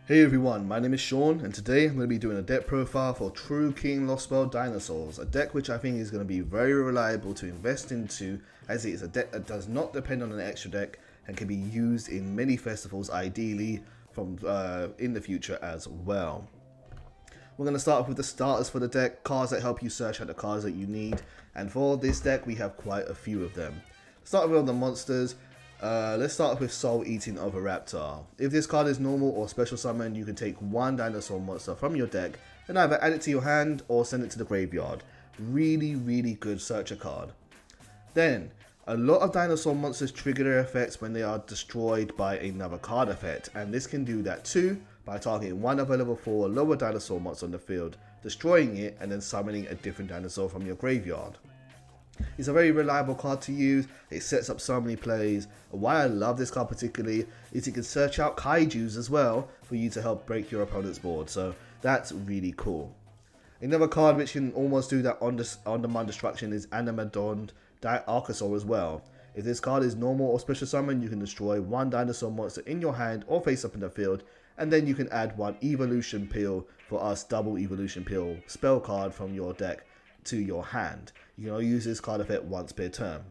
Hey everyone, my name is Sean, and today I'm going to be doing a deck profile for True King Lost World Dinosaurs, a deck which I think is going to be very reliable to invest into, as it is a deck that does not depend on an extra deck and can be used in many festivals, ideally from in the future as well. We're going to start off with the starters for the deck, cards that help you search out the cards that you need, and for this deck we have quite a few of them. Starting with the monsters. Let's start off with Soul Eating Oviraptor. If this card is normal or special summon, you can take one dinosaur monster from your deck and either add it to your hand or send it to the graveyard. Really good searcher card. Then, a lot of dinosaur monsters trigger their effects when they are destroyed by another card effect, and this can do that too by targeting one of a level 4 or lower dinosaur monster on the field, destroying it and then summoning a different dinosaur from your graveyard. It's a very reliable card to use, it sets up so many plays. Why I love this card particularly is it can search out kaijus as well for you to help break your opponent's board, so that's really cool. Another card which can almost do that on-demand destruction is Animadon Archosaur as well. If this card is normal or special summon, you can destroy one dinosaur monster in your hand or face up in the field, and then you can add one Evolution Peel for us double Evolution Peel spell card from your deck to your hand. You can only use this card effect once per turn.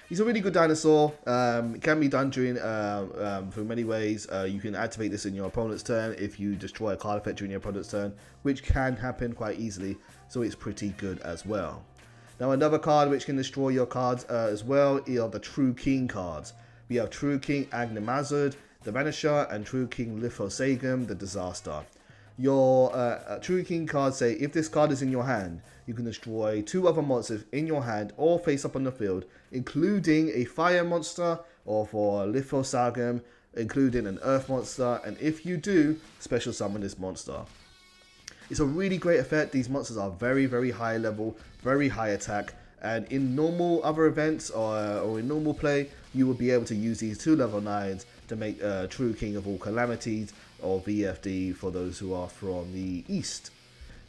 He's a really good dinosaur. It can be done during through many ways. You can activate this in your opponent's turn if you destroy a card effect during your opponent's turn, which can happen quite easily, so it's pretty good as well. Now another card which can destroy your cards as well are the True King cards. We have True King Agnimazud, the Vanisher, and True King Lithosagum, the Disaster. Your True King cards say if this card is in your hand, you can destroy two other monsters in your hand or face up on the field, including a fire monster, or for Lithosagum, including an earth monster, and if you do, special summon this monster. It's a really great effect. These monsters are very high level, very high attack, and in normal other events or in normal play, you will be able to use these 2 level 9s to make True King of all Calamities, or VFD for those who are from the East.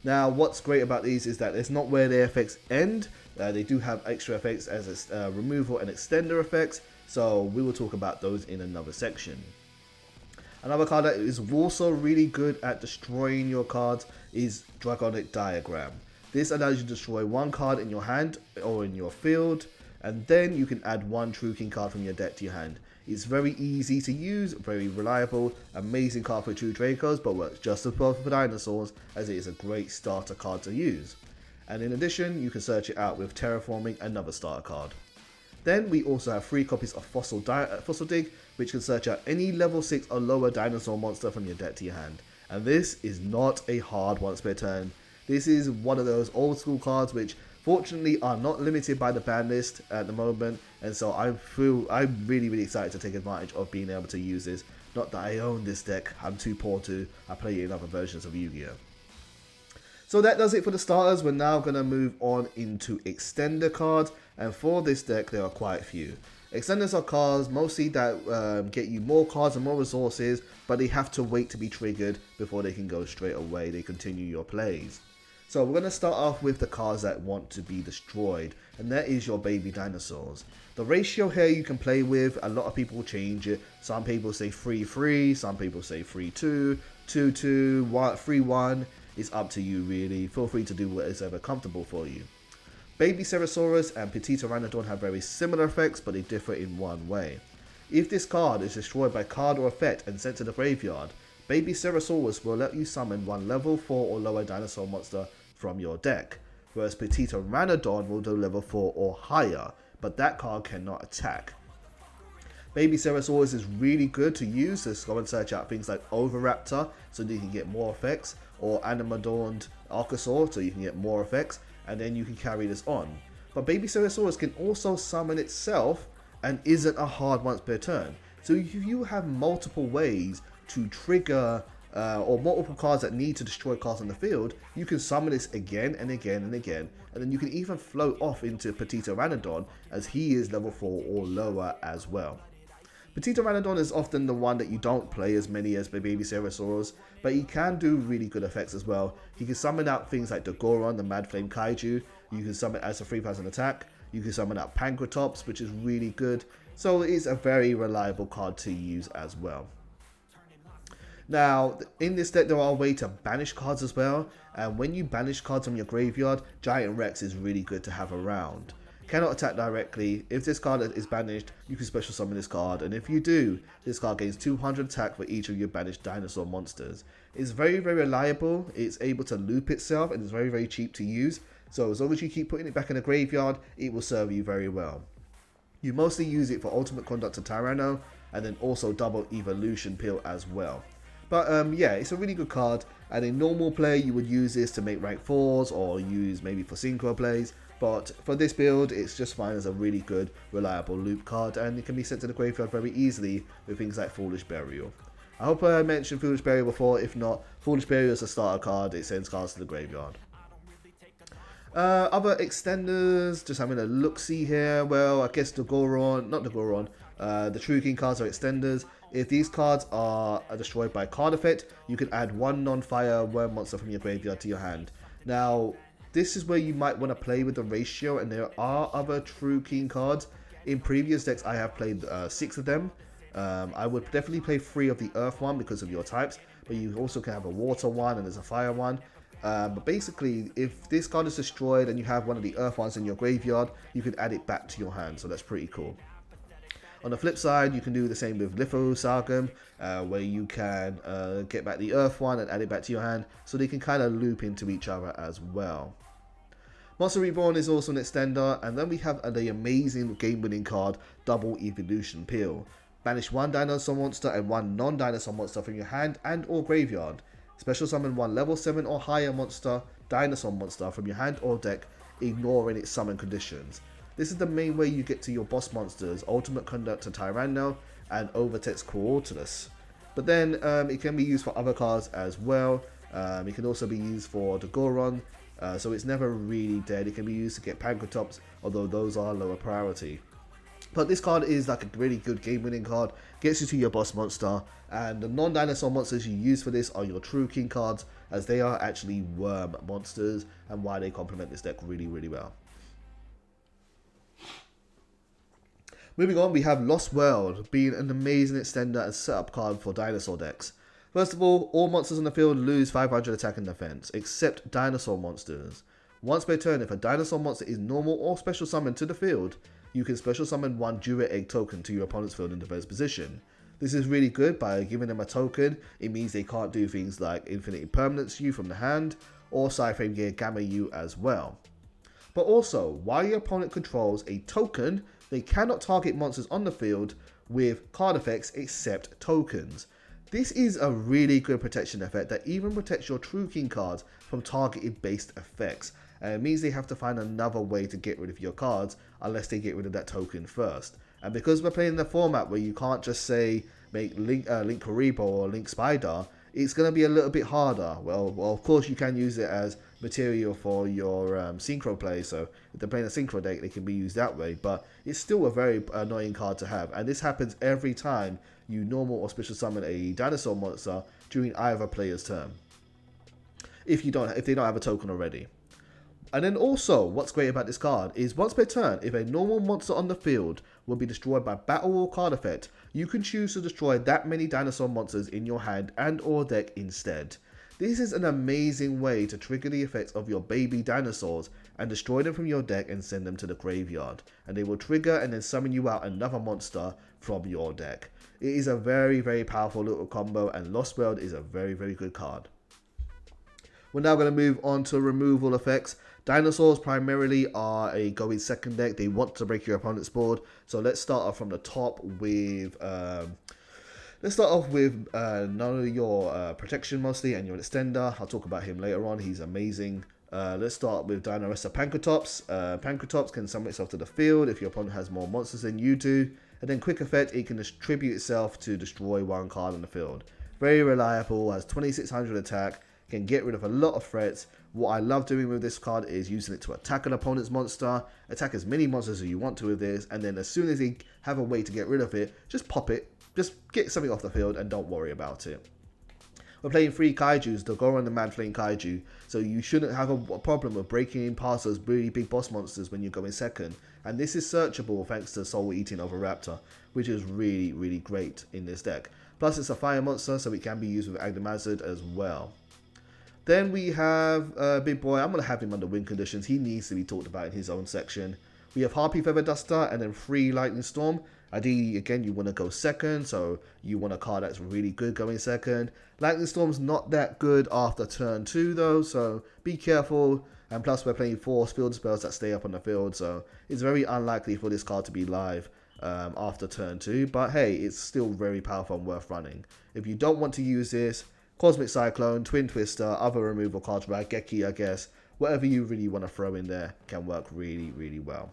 Now what's great about these is that it's not where their effects end. They do have extra effects as removal and extender effects, so we will talk about those in another section. Another card that is also really good at destroying your cards is Dragonic Diagram. This allows you to destroy one card in your hand or in your field, and then you can add one True King card from your deck to your hand. It's very easy to use, very reliable, amazing card for True Dracos, but works just as well for dinosaurs, as it is a great starter card to use. And in addition, you can search it out with Terraforming, another starter card. Then we also have 3 copies of Fossil Dig, which can search out any level 6 or lower dinosaur monster from your deck to your hand. And this is not a hard once per turn. This is one of those old school cards which fortunately are not limited by the ban list at the moment, and so I'm really excited to take advantage of being able to use this. Not that I own this deck, I'm too poor to. I play in other versions of Yu-Gi-Oh! So that does it for the starters. We're now going to move on into extender cards, and for this deck there are quite a few. Extenders are cards mostly that get you more cards and more resources, but they have to wait to be triggered before they can go straight away. They continue your plays. So we're going to start off with the cards that want to be destroyed, and that is your baby dinosaurs. The ratio here you can play with, a lot of people change it. Some people say 3-3, some people say 3-2, 2-2, 3-1. It's up to you really. Feel free to do what is ever comfortable for you. Baby Ceratosaurus and Petite Pteranodon have very similar effects, but they differ in one way. If this card is destroyed by card or effect and sent to the graveyard, Baby Ceratosaurus will let you summon one level 4 or lower dinosaur monster from your deck, whereas Petite Pteranodon will do level 4 or higher, but that card cannot attack. Baby Ceratosaurus is really good to use to go and search out things like Oviraptor so that you can get more effects, or Animadon Archosaur so you can get more effects, and then you can carry this on. But Baby Ceratosaurus can also summon itself and isn't a hard once per turn. So if you have multiple ways to trigger or multiple cards that need to destroy cards on the field, you can summon this again and again and again, and then you can even float off into Petite Pteranodon as he is level 4 or lower as well. Petite Pteranodon is often the one that you don't play as many as Baby Ceratosaurus, but he can do really good effects as well. He can summon out things like the Goron, the Mad Flame Kaiju. You can summon as a 3,000 attack. You can summon out Pankratops, which is really good. So it is a very reliable card to use as well. Now, in this deck, there are a way to banish cards as well, and when you banish cards from your graveyard, Giant Rex is really good to have around. Cannot attack directly. If this card is banished, you can special summon this card, and if you do, this card gains 200 attack for each of your banished dinosaur monsters. It's very, very reliable, it's able to loop itself, and it's very, very cheap to use, so as long as you keep putting it back in the graveyard, it will serve you very well. You mostly use it for Ultimate Conductor Tyranno, and then also double Evolution Peel as well. But yeah, it's a really good card, and in normal play you would use this to make rank 4s or use maybe for synchro plays, but for this build it's just fine as a really good reliable loop card, and it can be sent to the graveyard very easily with things like Foolish Burial. I hope I mentioned Foolish Burial before. If not, Foolish Burial is a starter card, it sends cards to the graveyard. Other extenders, just having a look-see here. Well, I guess the True King cards are extenders. If these cards are destroyed by card effect, you can add one non-fire worm monster from your graveyard to your hand. Now, this is where you might want to play with the ratio, and there are other True King cards. In previous decks, I have played 6 of them. I would definitely play 3 of the Earth one because of your types, but you also can have a Water one and there's a Fire one. But basically, if this card is destroyed and you have one of the Earth ones in your graveyard, you can add it back to your hand, so that's pretty cool. On the flip side, you can do the same with Lithosargum, where you can get back the Earth one and add it back to your hand, so they can kind of loop into each other as well. Monster Reborn is also an extender, and then we have the amazing game-winning card, Double Evolution Peel. Banish one dinosaur monster and one non-dinosaur monster from your hand and or graveyard. Special summon one level 7 or higher dinosaur monster from your hand or deck, ignoring its summon conditions. This is the main way you get to your boss monsters, Ultimate Conductor Tyranno and Overtex Coautilus. But then it can be used for other cards as well. It can also be used for the Goron, so it's never really dead. It can be used to get Pankratops, although those are lower priority. But this card is like a really good game-winning card, gets you to your boss monster, and the non-dinosaur monsters you use for this are your True King cards, as they are actually worm monsters, and why they complement this deck really, really well. Moving on, we have Lost World, being an amazing extender and setup card for dinosaur decks. First of all monsters on the field lose 500 attack and defense, except dinosaur monsters. Once per turn, if a dinosaur monster is normal or special summoned to the field, you can special summon one Dura Egg token to your opponent's field in defense position. This is really good. By giving them a token, it means they can't do things like Infinite Impermanence you from the hand, or Cyframe Gear Gamma you as well. But also, while your opponent controls a token, they cannot target monsters on the field with card effects except tokens. This is a really good protection effect that even protects your True King cards from targeted based effects. And it means they have to find another way to get rid of your cards unless they get rid of that token first. And because we're playing in a format where you can't just say make Link Karibo or Link Spider, it's going to be a little bit harder. Well, of course you can use it as material for your synchro play, so if they're playing a synchro deck, they can be used that way, but it's still a very annoying card to have, and this happens every time you normal or special summon a dinosaur monster during either player's turn, if they don't have a token already. And then also, what's great about this card is once per turn, if a normal monster on the field will be destroyed by battle or card effect, you can choose to destroy that many dinosaur monsters in your hand and or deck instead. This is an amazing way to trigger the effects of your baby dinosaurs and destroy them from your deck and send them to the graveyard. And they will trigger and then summon you out another monster from your deck. It is a very, very powerful little combo, and Lost World is a very, very good card. We're now going to move on to removal effects. Dinosaurs primarily are a go in second deck. They want to break your opponent's board. So let's start off from the top with none of your protection mostly and your extender. I'll talk about him later on. He's amazing. Let's start with Dinoressa Pankratops. Pankratops can summon itself to the field if your opponent has more monsters than you do. And then quick effect, it can distribute itself to destroy one card on the field. Very reliable, has 2600 attack, can get rid of a lot of threats. What I love doing with this card is using it to attack an opponent's monster, attack as many monsters as you want to with this, and then as soon as they have a way to get rid of it, just pop it, just get something off the field and don't worry about it. We're playing 3 Kaijus, the Goron the Mad Flame Kaiju, so you shouldn't have a problem with breaking in past those really big boss monsters when you go in second. And this is searchable thanks to Soul Eating of a Raptor, which is really, really great in this deck. Plus it's a fire monster, so it can be used with Agdam Hazard as well. Then we have Big Boy. I'm going to have him under win conditions. He needs to be talked about in his own section. We have Harpy Feather Duster and then 3 Lightning Storm. Ideally, again, you want to go second, so you want a card that's really good going second. Lightning Storm's not that good after turn 2 though, so be careful. And plus we're playing 4 field spells that stay up on the field, so it's very unlikely for this card to be live after turn 2. But hey, it's still very powerful and worth running. If you don't want to use this, Cosmic Cyclone, Twin Twister, other removal cards, Raigeki, I guess, whatever you really want to throw in there can work really, really well.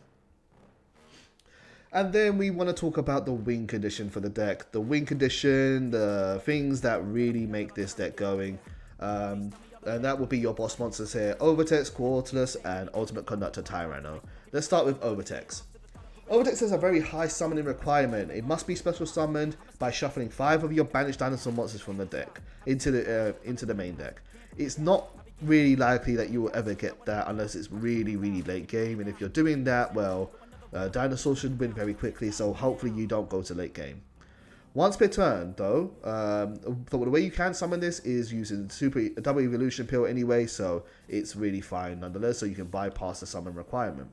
And then we want to talk about the win condition for the deck. The win condition, the things that really make this deck going. And that will be your boss monsters here. Overtex, Quarterless, and Ultimate Conductor Tyranno. Let's start with Overtex. Overtex has a very high summoning requirement. It must be special summoned by shuffling 5 of your banished dinosaur monsters from the deck into the main deck. It's not really likely that you will ever get that unless it's really, really late game. And if you're doing that, well, Dinosaur should win very quickly, so hopefully you don't go to late game. Once per turn, though, the way you can summon this is using double evolution pill anyway, so it's really fine nonetheless, so you can bypass the summon requirement.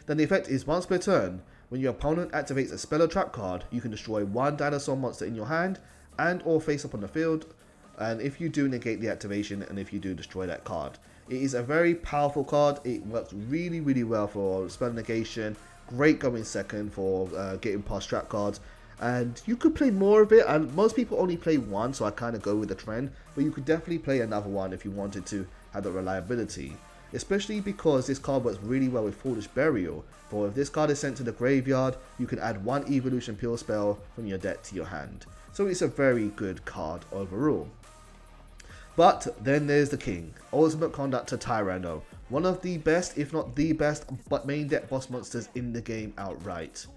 Then the effect is once per turn, when your opponent activates a spell or trap card, you can destroy 1 dinosaur monster in your hand and or face up on the field, and if you do, negate the activation, and if you do, destroy that card. It is a very powerful card. It works really, really well for spell negation. Great going second for getting past trap cards. And you could play more of it. And most people only play 1, so I kind of go with the trend. But you could definitely play another one if you wanted to have the reliability. Especially because this card works really well with Foolish Burial. For if this card is sent to the graveyard, you can add 1 Evolution Pure spell from your deck to your hand. So it's a very good card overall. But then there's the king, Ultimate Conductor Tyranno, one of the best, if not the best, main deck boss monsters in the game outright.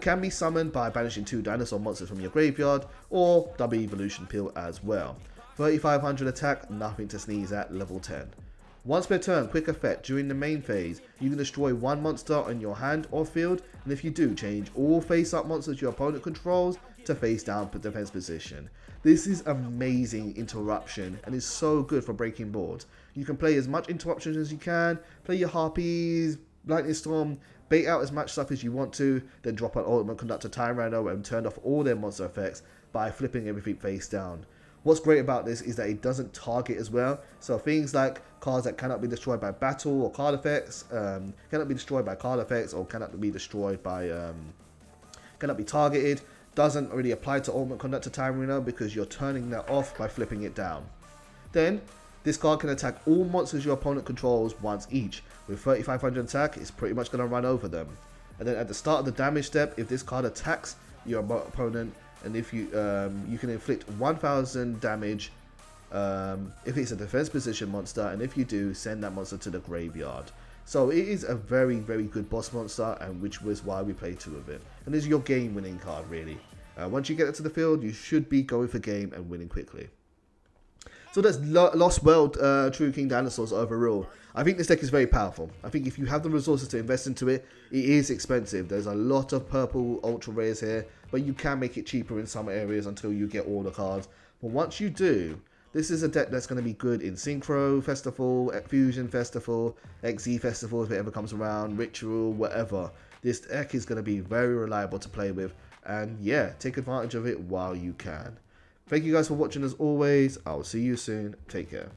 Can be summoned by banishing 2 dinosaur monsters from your graveyard, or double evolution pill as well. 3500 attack, nothing to sneeze at, level 10. Once per turn, quick effect, during the main phase, you can destroy 1 monster on your hand or field, and if you do, change all face-up monsters your opponent controls to face-down defense position. This is amazing interruption and is so good for breaking boards. You can play as much interruptions as you can, play your Harpies, Lightning Storm, bait out as much stuff as you want to, then drop an Ultimate Conductor Tyranno and turn off all their monster effects by flipping everything face down. What's great about this is that it doesn't target as well, so things like cards that cannot be destroyed by battle or card effects, cannot be destroyed by card effects or cannot be destroyed by, cannot be targeted, doesn't really apply to Ultimate Conductor Tyranno because you're turning that off by flipping it down. Then, this card can attack all monsters your opponent controls once each. With 3500 attack, it's pretty much going to run over them. And then at the start of the damage step, if this card attacks your opponent, and if you you can inflict 1000 damage if it's a defense position monster, and if you do, send that monster to the graveyard. So it is a very, very good boss monster, and which was why we played 2 of it. And it's your game winning card really. Once you get it to the field, you should be going for game and winning quickly. So that's Lost World True King Dinosaurs overall. I think this deck is very powerful. I think if you have the resources to invest into it, it is expensive. There's a lot of purple ultra rares here, but you can make it cheaper in some areas until you get all the cards. But once you do, this is a deck that's going to be good in Synchro Festival, Fusion Festival, XZ Festival if it ever comes around, Ritual, whatever. This deck is going to be very reliable to play with, and yeah, take advantage of it while you can. Thank you guys for watching as always. I'll see you soon. Take care.